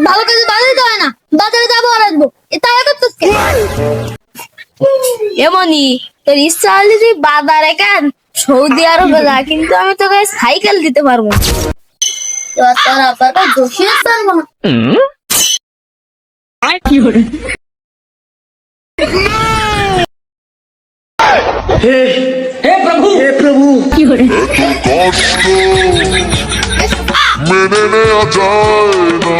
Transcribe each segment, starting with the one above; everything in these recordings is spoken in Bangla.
ভালো কাজে বাজারে যাবে না, বাজারে যাবো আর আসবো, এটা করতেছ কেন? এমনই তোর ইচ্ছা হলে তুই বাজারে কেন সৌদি আরবে যা, কিন্তু আমি তোকে সাইকেল দিতে পারবো না। তোর আব্বাটা জোশিয়ে পারবো না। हे प्रभु কি করে কষ্ট মেনে নেওয়া যায় না।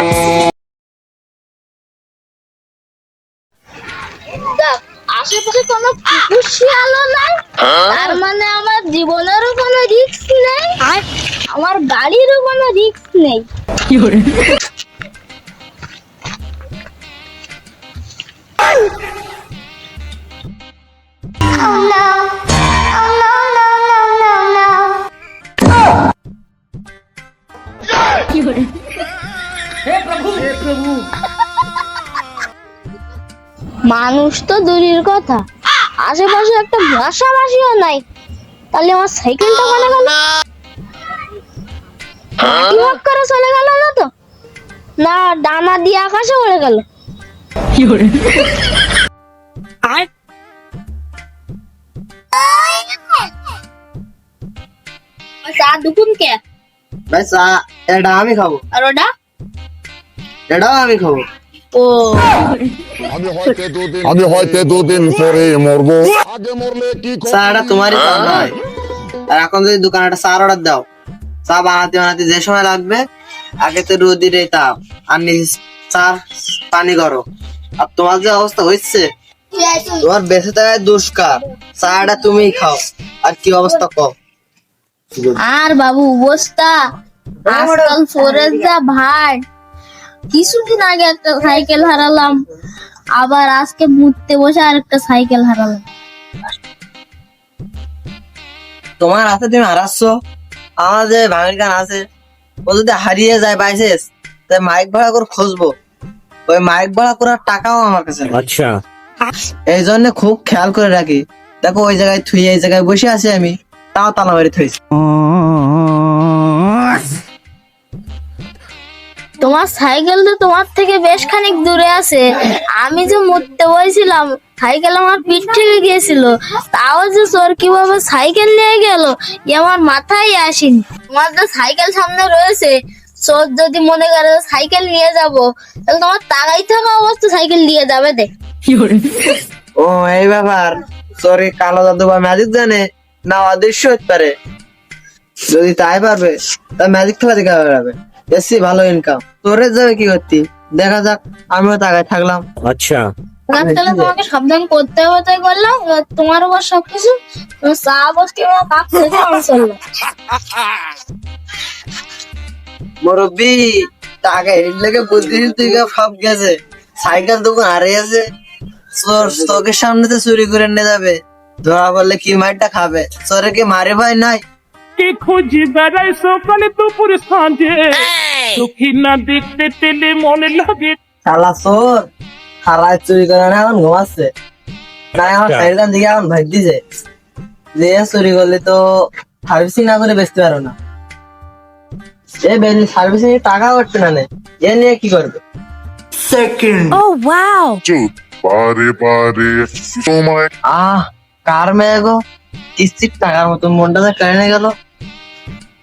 দেখ, আশেপাশে কোনো কুকুর শিয়ালও নাই, তার মানে আমার জীবনেরও কোনো রিস্ক নেই, আমার গাড়িরও কোনো রিস্ক নেই। মানুষ তো দূরের কথা, আশেপাশে একটা ভাষা ভাষিও নাই, তাহলে আমার সাইকেলটা কোনে গেল? কিভাব করে চলে গেল না তো, না ডানা দিয়ে আকাশে উড়ে গেল? চা দুপুন কে? ভাই চা এটা আমি খাবো, আর ওটা? এটাও আমি খাবো। ও আমি হয়তো দুদিন পরে মরবো, আগে মরলে কি চা এটা তোমারই চা নয়। আর এখন যদি দোকানে একটা চার অর্ডার দাও, চা বানাতে বানাতে যে সময় লাগবে, আগে তো রোদির এই তাপ আর চা পানি করো। আর তোমার যে অবস্থা হচ্ছে, তোমার বেঁচে থাকায় দুষ্কার। চাটা তুমি খাও, আর কি অবস্থা কও। আর বাবু অবস্থা আজকাল ফোরের যা ভাই, কিছুদিন আগে একটা সাইকেল হারালাম, আবার আজকে মুততে বসে আর একটা সাইকেল হারালাম। তোমার হাতে তুমি হারাচ্ছ, আমার যে ভাঙির গান আছে, ও যদি হারিয়ে যায় বাইসেস, তাই মাইক ভাড়া করে খুঁজবো, ওই মাইক ভাড়া করার টাকাও আমার কাছে নেই। আচ্ছা, এই জন্য খুব খেয়াল করে রাখি। দেখো ওই জায়গায় থুই, এই জায়গায় বসে আছি আমি, তাও তালা মারি থুইছি। তোমার সাইকেল তো তোমার থেকে বেশ খানিক দূরে আছে, আমি যে মুততে বসেছিলাম সাইকেল আমার পিঠ থেকে গিয়েছিল, তাও যে চোর কিভাবে সাইকেল নিয়ে গেল এ আমার মাথায় আসেনি। তোমার যে সাইকেল সামনে রয়েছে, চোর যদি মনে করে সাইকেল নিয়ে যাব, তাহলে তোমার তাকাই থাকা অবস্থা সাইকেল নিয়ে যাবে দেখ। ও এই ব্যাপার, সরি কালো জাদু বা ম্যাজিক জানে না, অদৃশ্য হতে পারে। যদি তাই পারবে, তা ম্যাজিক খেলা দেখা যাবে, বেশি ভালো ইনকাম। তোরে যাবে কি করতি, দেখা যাক। আমিও তাকায় থাকলাম। আচ্ছা, তাহলে তোমাকে সাবধান করতে হবে, তাই বললাম। এবার তোমার উপর সবকিছু, তোমার চা বসতে আমার কাপ থেকে আমার চললো। মুরব্বি টাকা হিটলেকে বুদ্ধি তুই সব গেছে, সাইকেল দোকান হারিয়েছে, চোর চোখের সামনে তো চুরি করে নিয়ে যাবে, ধরা পড়লে কি মারটা খাবে। চোরে কি মারে ভাই নাই? কে খুঁজি বেড়াই সকালে দুপুরে সাঁঝে, চোখি না দেখতে পেলে মনে লাগে। শালা চোর হারায় চুরি করে না, এখন ঘুমাচ্ছে না, আমার সাইকেল দিকে এখন ভাই দিছে যে চুরি করলে তো সার্ভিসিং না করে বেচতে পারো না। এ বেলি সার্ভিসিং টাকা করতে না, এ নিয়ে কি করবে? চুপ পারে পারে তোমায় আহ কার মেয়ে গো, কিস্তির টাকার মতন মনটা যে কেড়ে গেল।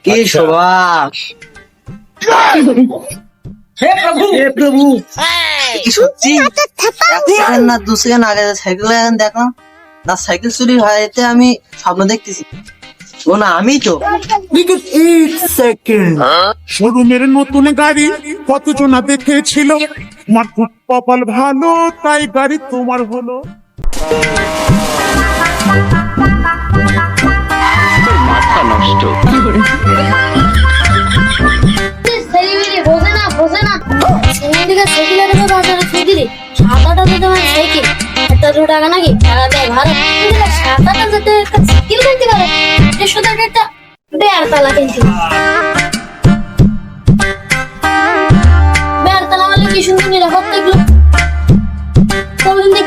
কি সুবাস! हे प्रभु কি সত্যি? 1 সেকেন্ড না 2 সেকেন্ড আগে সাইকেল দেখলাম না, সাইকেল চুরি হয়, এতে আমি স্বপ্ন দেখতেছি। ও না, আমি তো শোরুমের নতুন গাড়ি কতজনা দেখেছিল, তোমার খুব কপাল ভালো, তাই গাড়ি তোমার হলো। ছেলেমেয়ে বোঝে না, বোঝে না। ছেলেমেয়েদিকে সাইকেলের উপর বাজারে ছুটি রে, 7-8 হাজার টাকা সাইকেল, 1,000 টাকা নাকি টাকা দেয় ভাড়া। 7-8 হাজার টাকা একটা সাইকেল কিনতে পারে, 150 টাকা একটা বেড়তলা কিনতে পারে। বেড়তলা বলে কি সুন্দর নিরাপত্তা এগুলো,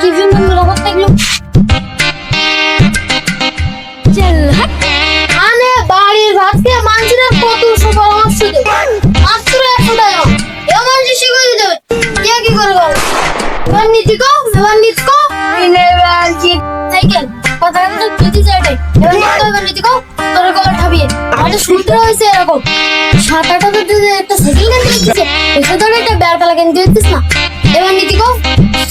কি সুন্দর নিরাপত্তা এগুলো। মানে বাড়ির ভাতকে মানুষের কত সুপরামর্শ দেয়, মাত্র 100 টাকা। এ মানুষ শিখে নীতিকো এবার নীতিকো সাইকেল কথা কথা তুই যাইতে এবার নীতিকো তোর কল ঠাবিয়ে আরে শুনতে হইছে এরকম 7-8 হাজার দিয়ে একটা সাইকেল কিনতে দিচ্ছে এসে তো একটা বেড়াতলা কিনতে দিচ্ছিস না এবার নীতিকো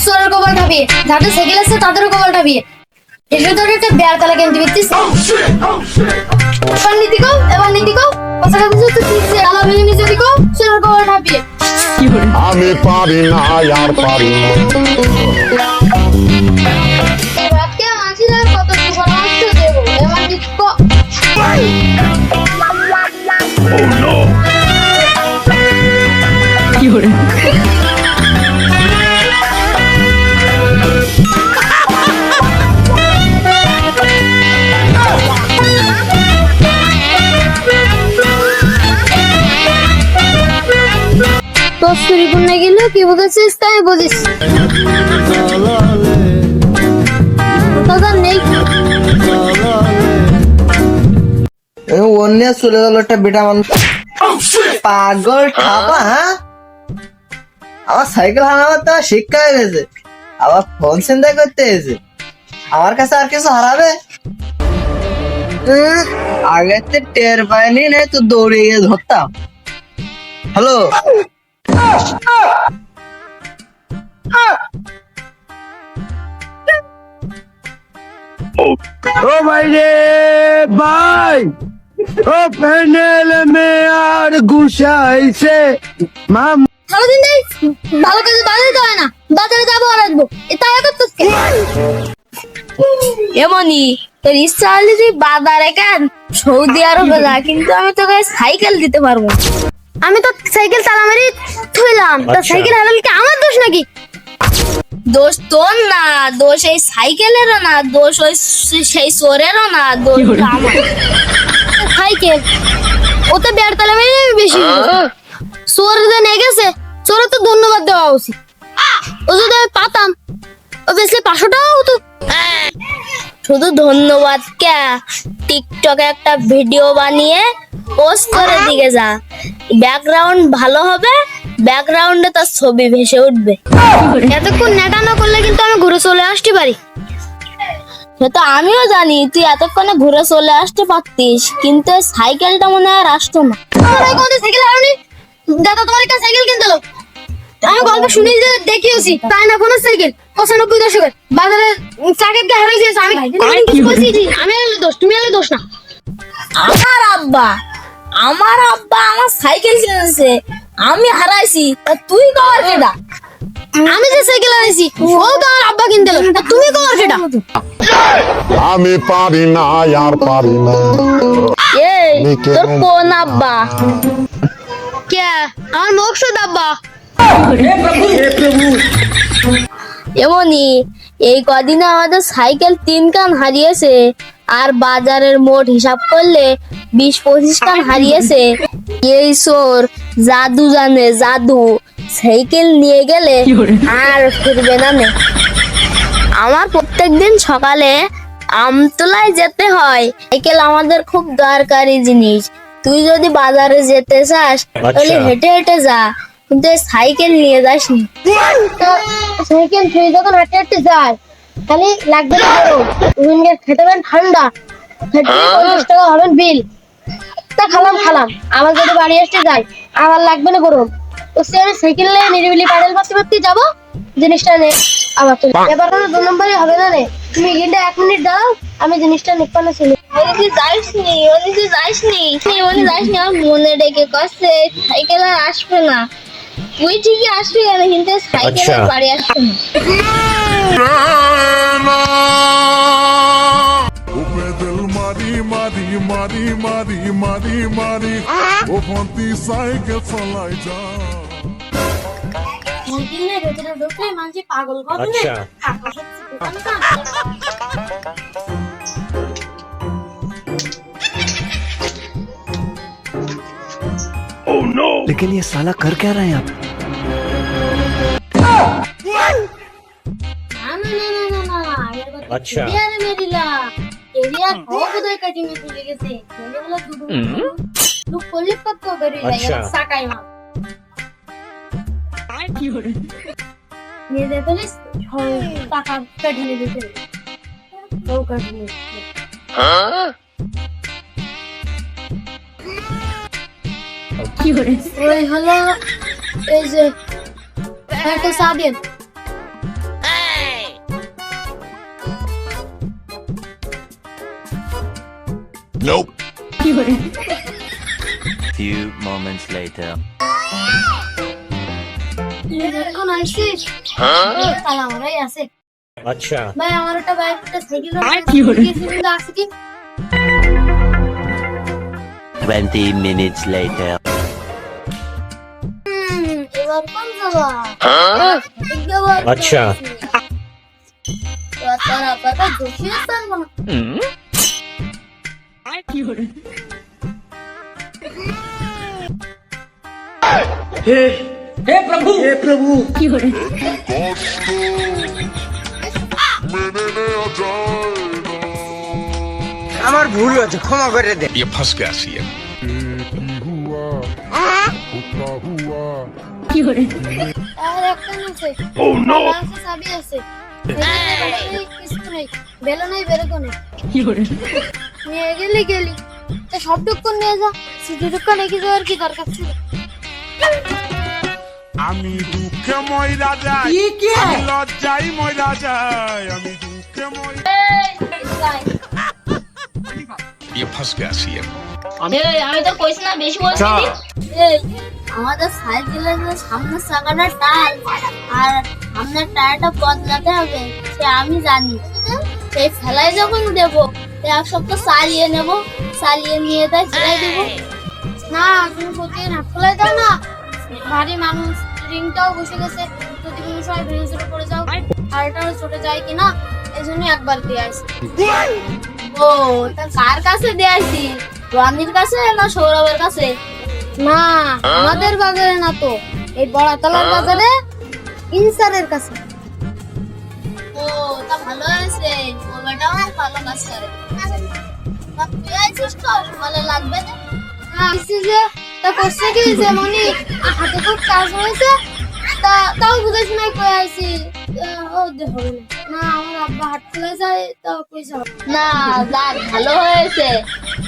তোর কল ঠাবিয়ে যাদের সাইকেল আছে তাদের কল ঠাবিয়ে এসে তো একটা বেড়াতলা কিনতে দিচ্ছিস এবার নীতিকো কথা কথা তুই চালা ভেঙে নিচে দিকো তোর কল ঠাবিয়ে আমি পারি না আর পারি না রাতকে মাঝিরা কত পরামর্শ দেব এবার নীতিকো কস্তুরি কোনে গেল কি বুঝছিস তাই বুঝিস দাদা নেই অন্য চলে গেল একটা বেটা মানুষ পাগল ঠাপা। হ্যাঁ আমার সাইকেল হারাবার তো শিক্ষা হয়ে গেছে, আবার ফোন চিন্তা করতে এসে আমার কাছে আর কিছু হারাবে। আগে তো টের পাইনি না, তো দৌড়ে গিয়ে ধরতাম। হ্যালো ओ भाई रे भाई ओ पैनल में यार घुसाई से माम সারাদিন নেই ভালো কাজে বাজারে যায় না, বাজারে যাবো আর আসবো এটা করতেছ এমনই তোর ইচ্ছা হলে তুই বাজারে কেন সৌদি আরবে যা, কিন্তু আমি তোকে সাইকেল দিতে পারবো না। আমি তো সাইকেল তালা মারি থইলাম, তো সাইকেল হারালে কি আমার দোষ নাকি? দোষ তোর না, দোষ এই সাইকেলেরও না, দোষ ওই সেই চোরেরও না, দোষ আমার। সাইকেল ওতে বেড়তলা মেরে বেশি চোর যে নিয়ে গেছে, চোরে তো ধন্যবাদ দেওয়া উচিত। ও যদি আমি পাতাম ও বেশি 500 টাকা হতো। শুধু ধন্যবাদ কে, টিকটকে একটা ভিডিও বানিয়ে পোস্ট করে দিকে যা, ব্যাকগ্রাউন্ড ভালো হবে, ব্যাকগ্রাউন্ডে তার ছবি ভেসে উঠবে। এতক্ষণ নেটা না করলে কিন্তু আমি ঘুরে চলে আসতে পারি। তো আমিও জানি তুই এতক্ষণে ঘুরে চলে আসতে পারতিস, কিন্তু সাইকেলটা মনে হয় আর আসতো না। সাইকেল হারানি দাদা তোমার একটা সাইকেল কিনতে এলো, আমি গল্প শুনি যে দেখিয়েছি তাই না, কোন সাইকেল 95 দশকের বাজারে সাইকেল কে হারিয়ে দিয়েছে। আমি আমি দোষ, তুমি এলে দোষ না। আমার আব্বা আমার সাইকেল কিনেছে, আমি হারাইছি, তা তুই কবার কেডা? আমি যে সাইকেল হারাইছি ও তো আমার আব্বা কিনতে এলো, তা তুমি কবার কেডা? আমি পারি না আর পারি না এই তোর কোন আব্বা? কে? আমার মকসুদ আব্বা। এমনই এই কদিনে আমাদের সাইকেল 3 কান হারিয়েছে, আর বাজারের মোট হিসাব করলে 20-25 কান হারিয়েছে। এই চোর জাদু জানে, জাদু সাইকেল নিয়ে গেলে আর ফিরবে না। আমার প্রত্যেকদিন সকালে আমতলায় যেতে হয়, সাইকেল আমাদের খুব দরকারি জিনিস। তুই যদি বাজারে যেতে চাস তাহলে হেঁটে হেঁটে যা, কিন্তু সাইকেল নিয়ে যাস না। সাইকেল তুই যখন হেঁটে হেঁটে যাস তাহলে লাগবে খেতে পারেন ঠান্ডা, 50 টাকা হবেন বিল। তা খালাম আবার যদি বাড়ি আসতে যাই আবার লাগবে না গরম। তো সে সাইকেল নিয়ে নিরিবিলি প্যাডেল মারতে যাবো, জিনিসটা নে আবার চলে। এবার 2 নম্বরই হবে না রে, তুমি কিন্তু 1 মিনিট দাঁড়াও, আমি জিনিসটা নিপানো ছিল। যাইসনি আমার মনে ডেকে কষ্টে সাইকেল আর আসবে না। তুই ঠিকই আসবি কেন, কিন্তু সাইকেল বাড়ি আসবে না। दिल मारी मारी मारी मारी मारी मारी ओ होती साइकिल चलाई जा ভেতরে ঢুকলে মানুষ পাগল করবে। लेकिन ये साला कर क्या रहा है यहाँ पे? अच्छा मेरीला एरिया बहुत उधर कटिंग में चले गए थे, मैंने बोला तू कोली पत्तो करी जाएगा साकाई मां। নিয়ে যেতে হলে টাকা কাটিয়ে দিতে হবে। ও কাটিয়ে দিতে। ওই হলো এই যে একটা চা দিন। Nope. Few moments later. এখন আসছিস? তাহলে আমরাই আছে। আচ্ছা ভাই আমার একটা বাইক একটা সাইকেল আছে কি? 20 minutes later. এবার কোন যাবা? আচ্ছা তারা পাতা বসিয়ে থাকবো না। আমার ভুল হয়েছে, ক্ষমা করে দে। ये फंस गया सीएम। আর একটা আছে আছে চাবি আছে কিছু নেই বেলো নাই বেরোকো নেই নিয়ে গেলি তো সব দোকান নিয়ে যা শুধু দোকান রেখে যাওয়ার কি দরকার ছিল? আমি দুঃখে ময়রা যাই, আমি লজ্জাই ময়রা যাই, আমি দুঃখে ময়রা। ये फंस गया सीएम। আমি তো কইছি না বেশি বলছি আমাদের সাইকেলের যে সামনের চাকাটা টাল আর সামনের টায়ারটা বদলাতে হবে সে আমি জানি। সেই ফেলাই যখন দেবো এক সপ্তাহ চালিয়ে নেবো, চালিয়ে নিয়ে তাই ছেড়ে দেবো। না তুমি প্রতিদিন হাত ফেলাই দাও না, ভারী মানুষ রিংটাও বসে গেছে, যদি কোনো সময় ভেঙে পড়ে যাও আর এটাও চটে যায় কিনা এই জন্য একবার দিয়ে আসি। ও তা কার কাছে দিয়ে আসি? রনির কাছে না সৌরভের কাছে? না আমাদের বাজারে না তো, এই বড়াতলার বাজারে ইনসারের কাছে। ও তা ভালো আছে, ওটা অনেক ভালো কাজ করে। তুই আইছিস তো ভালো লাগবে না? আসছি যে তা করছে কি যেমনই হাতে খুব কাজ হয়েছে তা তাও বুঝে শুনে কয়ে আইছি। ও দেখো না আমার আব্বা হাট খুলে যায় তো পয়সা না যাক ভালো হয়েছে।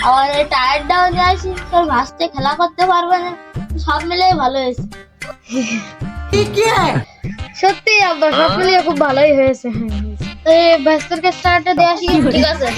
আমার এই টায়ারটাও নিয়ে আসি, তোর ভাসতে খেলা করতে পারবে না, সব মিলে ভালো হয়েছে। সত্যি আব্বা সব মিলিয়ে খুব ভালোই হয়েছে। হ্যাঁ ভাস্করকে স্টার্টে দিয়ে আসি। ঠিক আছে।